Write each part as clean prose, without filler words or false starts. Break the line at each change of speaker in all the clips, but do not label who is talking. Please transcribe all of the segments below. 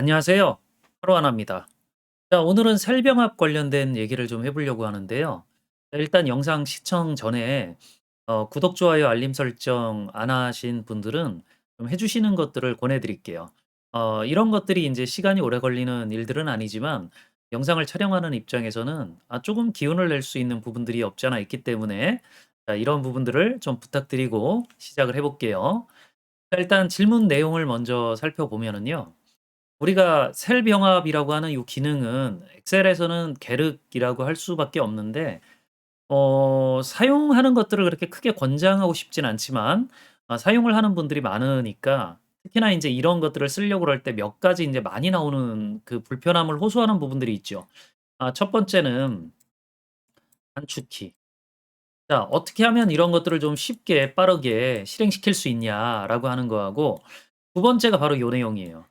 안녕하세요. 하루하나입니다. 자, 오늘은 셀병합 관련된 얘기를 좀 해보려고 하는데요. 자, 일단 영상 시청 전에 구독, 좋아요, 알림 설정 안 하신 분들은 좀 해주시는 것들을 권해드릴게요. 이런 것들이 이제 시간이 오래 걸리는 일들은 아니지만 영상을 촬영하는 입장에서는 조금 기운을 낼 수 있는 부분들이 없지 않아 있기 때문에 자, 이런 부분들을 좀 부탁드리고 시작을 해볼게요. 자, 일단 질문 내용을 먼저 살펴보면은요. 우리가 셀 병합이라고 하는 이 기능은 엑셀에서는 계륵이라고 할 수밖에 없는데 사용하는 것들을 그렇게 크게 권장하고 싶진 않지만 사용을 하는 분들이 많으니까 특히나 이제 이런 것들을 쓰려고 할 때 몇 가지 이제 많이 나오는 그 불편함을 호소하는 부분들이 있죠. 첫 번째는 단축키. 자, 어떻게 하면 이런 것들을 좀 쉽게 빠르게 실행시킬 수 있냐라고 하는 거하고 두 번째가 바로 요 내용이에요.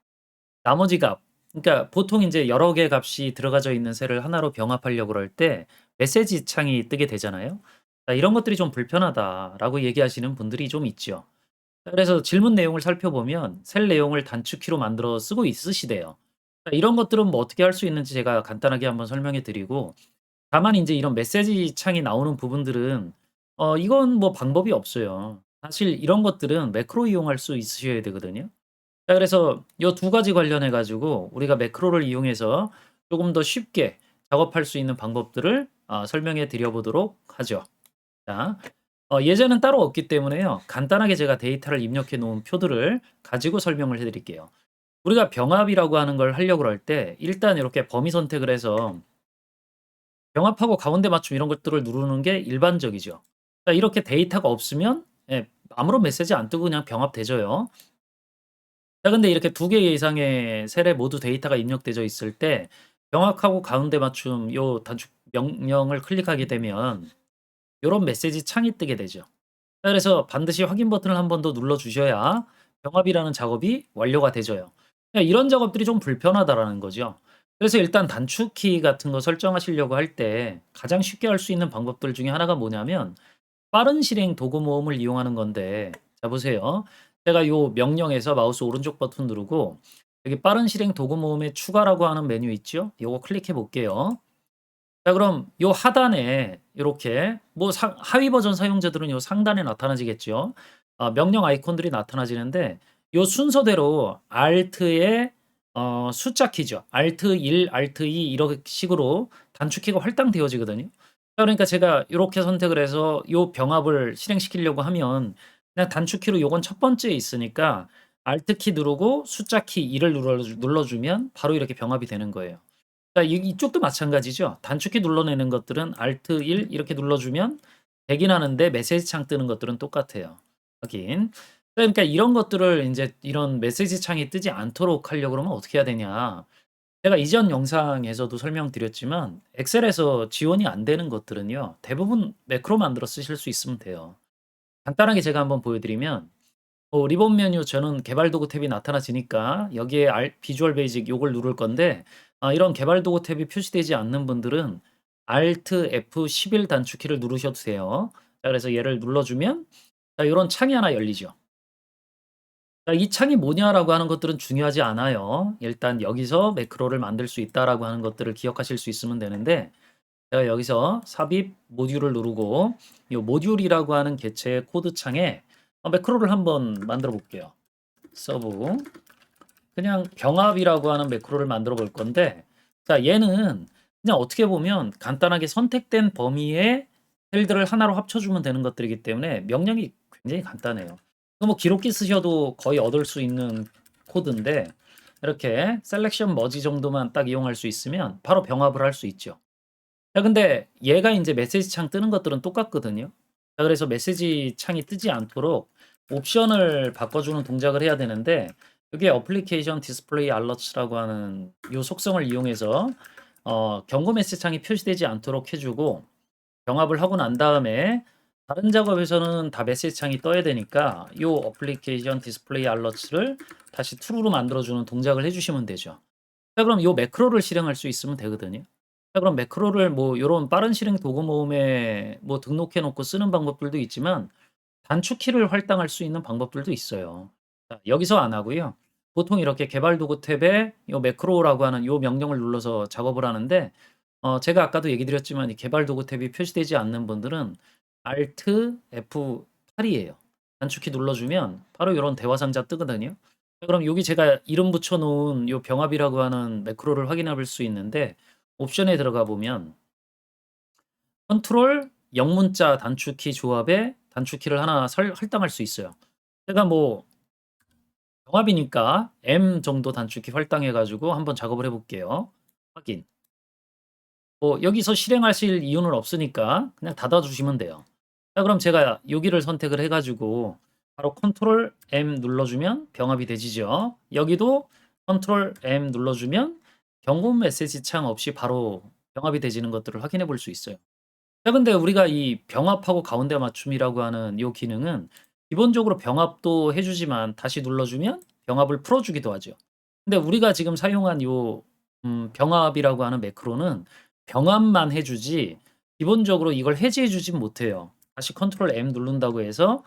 나머지 값. 그러니까 보통 인제 여러 개의 값이 들어가져 있는 셀을 하나로 병합하려고 그럴 때 메시지 창이 뜨게 되잖아요. 자, "이런 것들이 좀 불편하다."라고 얘기하시는 분들이 좀 있죠. 자, 그래서 질문 내용을 살펴보면 셀 내용을 단축키로 만들어 쓰고 있으시대요. 자, 이런 것들은 뭐 어떻게 할 수 있는지 제가 간단하게 한번 설명해 드리고 다만 인제 이런 메시지 창이 나오는 부분들은 이건 뭐 방법이 없어요. 사실 이런 것들은 매크로 이용할 수 있으셔야 되거든요. 자, 그래서 요 두 가지 관련해 가지고 우리가 매크로를 이용해서 조금 더 쉽게 작업할 수 있는 방법들을 설명해 드려 보도록 하죠. 자, 예제는 따로 없기 때문에요. 간단하게 제가 데이터를 입력해 놓은 표들을 가지고 설명을 해 드릴게요. 우리가 병합이라고 하는 걸 하려고 할 때 일단 이렇게 범위 선택을 해서 병합하고 가운데 맞춤 이런 것들을 누르는 게 일반적이죠. 자, 이렇게 데이터가 없으면 아무런 메시지 안 뜨고 그냥 병합되져요. 자, 근데 이렇게 두 개 이상의 셀에 모두 데이터가 입력되어 있을 때 명확하고 가운데 맞춤 요 단축 명령을 클릭하게 되면 요런 메시지 창이 뜨게 되죠. 자, 그래서 반드시 확인 버튼을 한 번 더 눌러 주셔야 병합이라는 작업이 완료가 되져요. 이런 작업들이 좀 불편하다라는 거죠. 그래서 일단 단축키 같은 거 설정하시려고 할 때 가장 쉽게 할 수 있는 방법들 중에 하나가 뭐냐면 빠른 실행 도구 모음을 이용하는 건데 자, 보세요. 제가 요 명령에서 마우스 오른쪽 버튼 누르고 여기 빠른 실행 도구 모음에 추가라고 하는 메뉴 있죠? 요거 클릭해 볼게요. 자, 그럼 요 하단에 요렇게 뭐 하위 버전 사용자들은 요 상단에 나타나지겠죠? 명령 아이콘들이 나타나지는데 요 순서대로 Alt의 숫자 키죠. Alt 1, Alt 2 이런 식으로 단축키가 할당되어지거든요. 자, 그러니까 제가 요렇게 선택을 해서 요 병합을 실행시키려고 하면 그냥 단축키로 요건 첫 번째에 있으니까 Alt 키 누르고 숫자 키 2을 눌러주면 바로 이렇게 병합이 되는 거예요. 자, 이쪽도 마찬가지죠. 단축키 눌러내는 것들은 Alt 1 이렇게 눌러주면 되긴 하는데 메시지 창 뜨는 것들은 똑같아요. 확인. 그러니까 이런 것들을 인제 이런 메시지 창이 뜨지 않도록 하려고 그러면 어떻게 해야 되냐. 제가 이전 영상에서도 설명드렸지만 엑셀에서 지원이 안 되는 것들은요. 대부분 매크로 만들어 쓰실 수 있으면 돼요. 간단하게 제가 한번 보여드리면 리본 메뉴 저는 개발 도구 탭이 나타나지니까 여기에 비주얼 베이직 요걸 누를 건데 이런 개발 도구 탭이 표시되지 않는 분들은 Alt F11 단축키를 누르셔도 돼요. 자, 그래서 얘를 눌러주면 자, 요런 창이 하나 열리죠. 자, 이 창이 뭐냐라고 하는 것들은 중요하지 않아요. 일단 여기서 매크로를 만들 수 있다라고 하는 것들을 기억하실 수 있으면 되는데 제가 여기서 삽입 모듈을 누르고 이 모듈이라고 하는 개체의 코드 창에 매크로를 한번 만들어 볼게요. 서브 그냥 병합이라고 하는 매크로를 만들어 볼 건데 자, 얘는 그냥 어떻게 보면 간단하게 선택된 범위의 셀들을 하나로 합쳐 주면 되는 것들이기 때문에 명령이 굉장히 간단해요. 뭐 기록기 쓰셔도 거의 얻을 수 있는 코드인데 이렇게 셀렉션 머지 정도만 딱 이용할 수 있으면 바로 병합을 할 수 있죠. 자, 근데 얘가 인제 메시지 창 뜨는 것들은 똑같거든요. 자, 그래서 메시지 창이 뜨지 않도록 옵션을 바꿔주는 동작을 해야 되는데 여기에 어플리케이션 디스플레이 알러츠라고 하는 요 속성을 이용해서 경고 메시지 창이 표시되지 않도록 해 주고 병합을 하고 난 다음에 다른 작업에서는 다 메시지 창이 떠야 되니까 요 어플리케이션 디스플레이 알러츠를 다시 true로 만들어 주는 동작을 해 주시면 되죠. 자, 그럼 요 매크로를 실행할 수 있으면 되거든요. 자, 그럼 매크로를 뭐 요런 빠른 실행 도구 모음에 뭐 등록해 놓고 쓰는 방법들도 있지만 단축키를 할당할 수 있는 방법들도 있어요. 자, 여기서 안 하고요. 보통 이렇게 개발 도구 탭에 요 매크로라고 하는 요 명령을 눌러서 작업을 하는데 제가 아까도 얘기 드렸지만 이 개발 도구 탭이 표시되지 않는 분들은 Alt F8이에요. 단축키 눌러주면 바로 요런 대화 상자 뜨거든요. 자, 그럼 여기 제가 이름 붙여 놓은 요 병합이라고 하는 매크로를 확인해 볼 수 있는데 옵션에 들어가 보면 컨트롤 영문자 단축키 조합에 단축키를 하나 할당할 수 있어요. 제가 뭐 병합이니까 M 정도 단축키 할당해 가지고 한번 작업을 해 볼게요. 확인. 뭐 여기서 실행하실 이유는 없으니까 그냥 닫아 주시면 돼요. 자, 그럼 제가 여기를 선택을 해 가지고 바로 컨트롤 M 눌러 주면 병합이 되지죠. 여기도 컨트롤 M 눌러 주면 경고 메시지 창 없이 바로 병합이 되지는 것들을 확인해 볼 수 있어요. 자, 근데 우리가 이 병합하고 가운데 맞춤이라고 하는 요 기능은 기본적으로 병합도 해 주지만 다시 눌러 주면 병합을 풀어 주기도 하죠. 근데 우리가 지금 사용한 요 병합이라고 하는 매크로는 병합만 해 주지 기본적으로 이걸 해제해 주진 못해요. 다시 컨트롤 M 누른다고 해서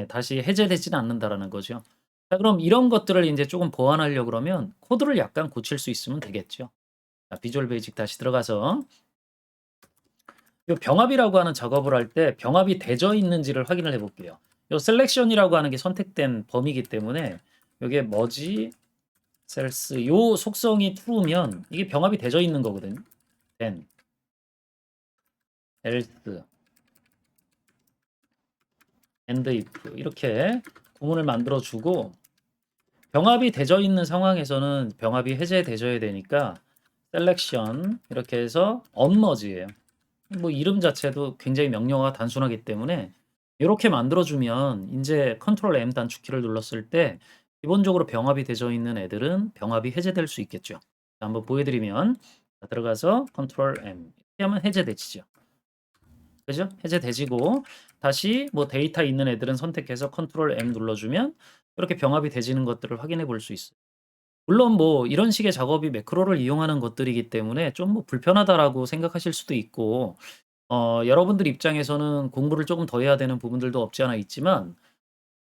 다시 해제되지는 않는다라는 거죠. 자, 그럼 이런 것들을 인제 쪼금 보완하려고 그러면 코드를 약간 고칠 수 있으면 되겠죠. 자, 비주얼 베이직 다시 들어가서 요 병합이라고 하는 작업을 할 때 병합이 되어 있는지를 확인을 해 볼게요. 요 셀렉션이라고 하는 게 선택된 범위이기 때문에 요게 머지 셀스 요 속성이 true면 이게 병합이 되어 있는 거거든요. then else and if 이렇게 구문을 만들어 주고 병합이 되어 있는 상황에서는 병합이 해제되져야 되니까 셀렉션 이렇게 해서 unmerge예요. 뭐 이름 자체도 굉장히 명령어가 단순하기 때문에 이렇게 만들어 주면 인제 컨트롤 M 단축키를 눌렀을 때 기본적으로 병합이 되어 있는 애들은 병합이 해제될 수 있겠죠. 자, 한번 보여 드리면 자, 들어가서 컨트롤 M 이렇게 하면 해제되지죠. 그죠? 해제되지고 다시 뭐 데이터 있는 애들은 선택해서 컨트롤 M 눌러 주면 이렇게 병합이 되지는 것들을 확인해 볼 수 있어요. 물론 뭐 이런 식의 작업이 매크로를 이용하는 것들이기 때문에 좀 뭐 불편하다라고 생각하실 수도 있고 여러분들 입장에서는 공부를 조금 더 해야 되는 부분들도 없지 않아 있지만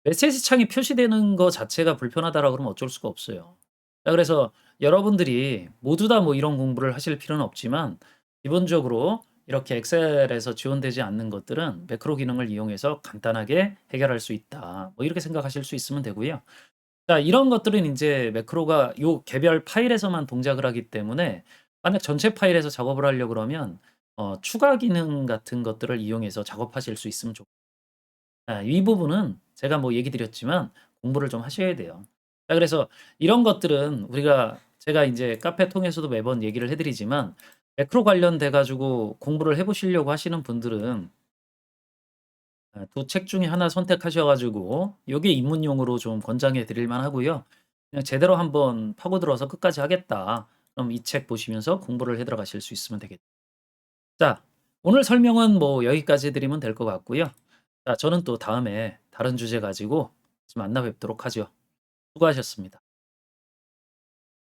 메시지 창이 표시되는 거 자체가 불편하다라고 그러면 어쩔 수가 없어요. 자, 그래서 여러분들이 모두 다 뭐 이런 공부를 하실 필요는 없지만 기본적으로 이렇게 엑셀에서 지원되지 않는 것들은 매크로 기능을 이용해서 간단하게 해결할 수 있다. 뭐 이렇게 생각하실 수 있으면 되고요. 자, 이런 것들은 인제 매크로가 요 개별 파일에서만 동작을 하기 때문에 만약 전체 파일에서 작업을 하려고 그러면 추가 기능 같은 것들을 이용해서 작업하실 수 있으면 좋 이 부분은 제가 뭐 얘기 드렸지만 공부를 좀 하셔야 돼요. 자, 그래서 이런 것들은 우리가 제가 인제 카페 통해서도 매번 얘기를 해 드리지만 매크로 관련돼 가지고 공부를 해 보시려고 하시는 분들은 두 책 중에 하나 선택하셔 가지고 요게 입문용으로 좀 권장해 드릴 만하고요. 그냥 제대로 한번 파고들어서 끝까지 하겠다. 그럼 이 책 보시면서 공부를 해 들어가실 수 있으면 되겠 자, 오늘 설명은 뭐 여기까지 해 드리면 될 것 같고요. 자, 저는 또 다음에 다른 주제 가지고 만나 뵙도록 하죠. 수고하셨습니다.